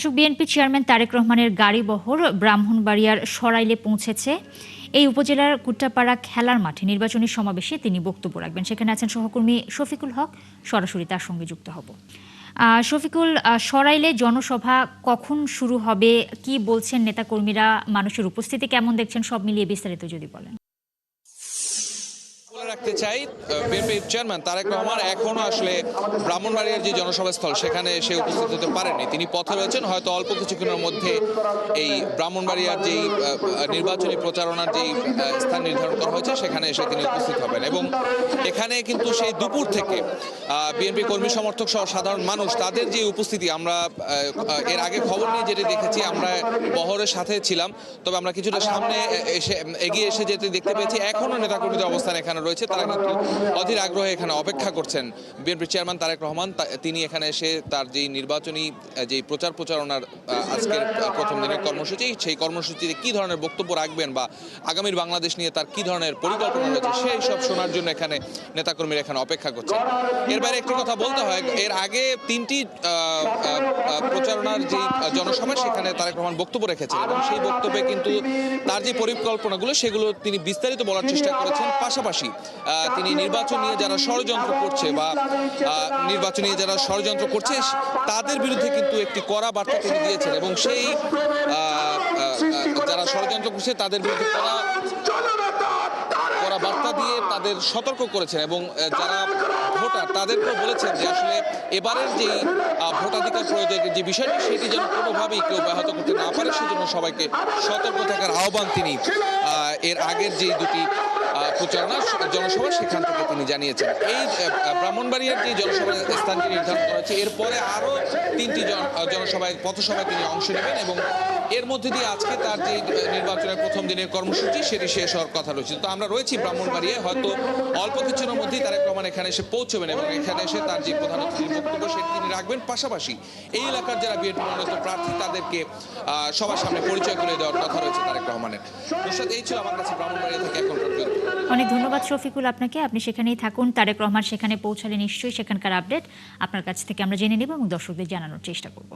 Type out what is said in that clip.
দর্শক, BNP chairman Tarique রহমানের গাড়িবহর ব্রাহ্মণবাড়িয়ার সরাইলে পৌঁছেছে। এই উপজেলার কুট্টাপাড়া খেলার মাঠে নির্বাচনী সমাবেশে তিনি বক্তব্য রাখবেন। সেখানে আছেন সহকর্মী শফিকুল হক, সরাসরি তার সঙ্গে যুক্ত হব। শফিকুল, সরাইলে জনসভা কখন শুরু হবে, কি বলছেন নেতাকর্মীরা, মানুষের উপস্থিতি কেমন দেখছেন, সব মিলিয়ে বিস্তারিত যদি বলেন। রাখতে চাই, বিএনপির চেয়ারম্যান তারেক রহমান এখনো আসলে ব্রাহ্মণবাড়িয়ার যে জনসভাস্থল সেখানে এসে উপস্থিত হতে পারেননি। তিনি পথে রয়েছেন, হয়তো অল্প কিছুক্ষণের মধ্যে এই ব্রাহ্মণবাড়িয়ার যেই নির্বাচনী প্রচারণার যেই স্থান নির্ধারণ করা হয়েছে সেখানে এসে তিনি উপস্থিত হবেন। এবং এখানে কিন্তু সেই দুপুর থেকে বিএনপি কর্মী সমর্থক সহ সাধারণ মানুষ তাদের যে উপস্থিতি, আমরা এর আগে খবর নিয়ে যেটি দেখেছি, আমরা বহরের সাথে ছিলাম, তবে আমরা কিছুটা সামনে এগিয়ে এসে যেতে দেখতে পেয়েছি এখনো নেতাকর্মীদের অবস্থান এখানে রয়েছে। তারা কিন্তু অধীর আগ্রহে এখানে অপেক্ষা করছেন। বিএনপির চেয়ারম্যান তারেক রহমান তিনি এখানে এসে তার যে নির্বাচনী যে প্রচারণার আজকের প্রথম দিনের কর্মসূচি, সেই কর্মসূচিতে কি ধরনের বক্তব্য রাখবেন বা আগামীর বাংলাদেশ নিয়ে তার কি ধরনের পরিকল্পনা রয়েছে সেই সব শোনার জন্য এখানে নেতাকর্মীরা এখানে অপেক্ষা করছেন। এর বাইরে একটি কথা বলতে হয়, এর আগে তিনটি প্রচারণার যে জনসভা সেখানে তারেক রহমান বক্তব্য রেখেছেন এবং সেই বক্তব্যে কিন্তু তার যে পরিকল্পনাগুলো সেগুলো তিনি বিস্তারিত বলার চেষ্টা করেছেন। পাশাপাশি তিনি নির্বাচন নিয়ে যারা ষড়যন্ত্র করছে বা নির্বাচন নিয়ে যারা ষড়যন্ত্র করছে তাদের বিরুদ্ধে কিন্তু একটি কড়া বার্তা তিনি দিয়েছেন এবং সেই যারা ষড়যন্ত্র করছে তাদের বিরুদ্ধে কড়া বার্তা দিয়ে তাদের সতর্ক করেছেন এবং যারা ভোটার তাদেরকেও বলেছেন যে আসলে এবারের যে ভোটাধিকার প্রয়োগের যে বিষয়টি সেটি যেন কোনোভাবেই কেউ ব্যাহত করতে না পারে, সেজন্য সবাইকে সতর্ক থাকার আহ্বান তিনি এর আগের যে দুটি প্রচারণা জনসভা সেখান থেকে তিনি জানিয়েছেন। এই ব্রাহ্মণবাড়িয়ার যে জনসভার স্থানটি নির্ধারণ করা হয়েছে, এরপরে আরও তিনটি জনসভায় পথসভায় তিনি অংশ নেবেন এবং এর মধ্যে দিয়ে আজকে তার যে নির্বাচনের প্রথম দিনের কর্মসূচি সেটি শেষ হওয়ার কথা রয়েছে। তো আমরা রয়েছি ব্রাহ্মণবাড়িয়ায়, হয়তো অল্প কিছুর মধ্যেই তারেক রহমান এখানে এসে পৌঁছবেন এবং এখানে এসে তার যে প্রধান অতিথির বক্তব্য সেটি তিনি রাখবেন। পাশাপাশি এই এলাকার যারা বিএনপি মনোনীত প্রার্থী তাদেরকে সবার সামনে পরিচয় করে দেওয়ার কথা রয়েছে তারেক রহমানের। এই ছিল আমার কাছে ব্রাহ্মণবাড়িয়া থেকে এখন পর্যন্ত। অনেক ধন্যবাদ শফিকুল আপনাকে, আপনি সেখানেই থাকুন। তারেক রহমান সেখানে পৌঁছালে নিশ্চয়ই সেখানকার আপডেট আপনার কাছ থেকে আমরা জেনে নেব এবং দর্শকদের জানানোর চেষ্টা করব।